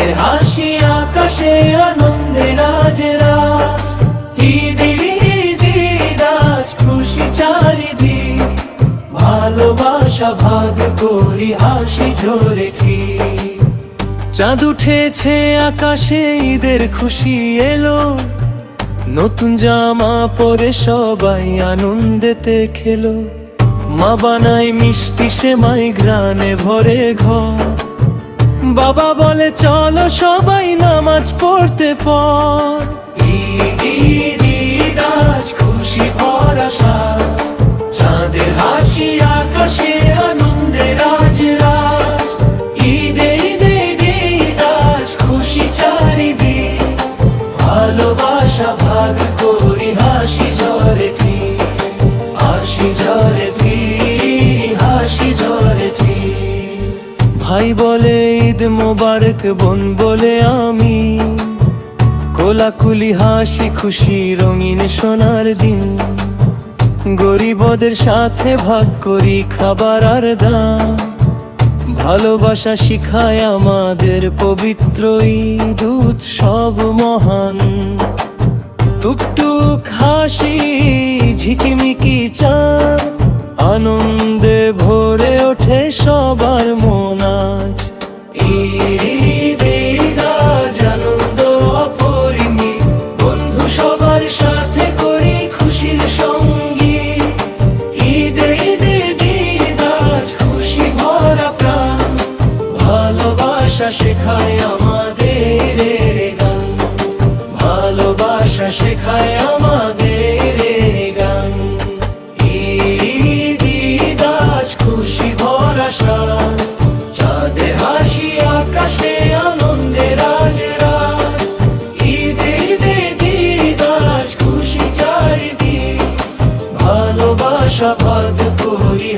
চাঁদের হাসি আকাশে আনন্দে রাজেরা, ঈদে ঈদ আজ খুশি চারিদিক, ভালোবাসা ভাগ করি হাসি ঝরে ঠিক। চাঁদ উঠেছে আকাশে, ঈদের খুশি এলো, নতুন জামা পরে সবাই আনন্দেতে খেলো। মা বানায় মিষ্টি সেমাই, ঘ্রাণে ভরে ঘর, বাবা বলে চলো সবাই নামাজ পড়তে পর। ঈদ ঈদ ঈদ আজ খুশি ভরা সাজ, চাঁদের হাসি আকাশে আনন্দে রাজরাজ, ঈদে ঈদে ঈদ আজ খুশি চারিদিক, ভালোবাসা ভাগ করি হাসি ঝরে ঠিক, হাসি ঝরে ঠিক, হাসি ঝরে ঠিক। ভাই বলে ঈদ মোবারক, বোন বলে আমি, কোলাকুলি হাসি খুশি রঙিন সোনার দিন, গরিবদের সাথে ভাগ করি খাবার আর দাম, ভালোবাসা শিখায় আমাদের পবিত্র ঈদ উৎসব মহান। টুকটুক হাসি ঝিকিমিকি চাঁদ, আনন্দে ভরে ওঠে সবার মন আজ। ঈদ ঈদ আজ আনন্দ অপরিমিত, বন্ধু সবার সাথে করি খুশির সঙ্গী, ঈদে ঈদে ঈদ আজ খুশি ভরা প্রাণ, ভালোবাসা শেখায় আমাদের গান, ভালোবাসা শেখায় আমাদের গান। ঈদ ঈদ আজ খুশি ভরা সাজ, চাঁদের হাসি আকাশে আনন্দে রাজরাজ, ঈদে ঈদে ঈদ আজ খুশি চারিদিক, ভালোবাসা ভাগ করি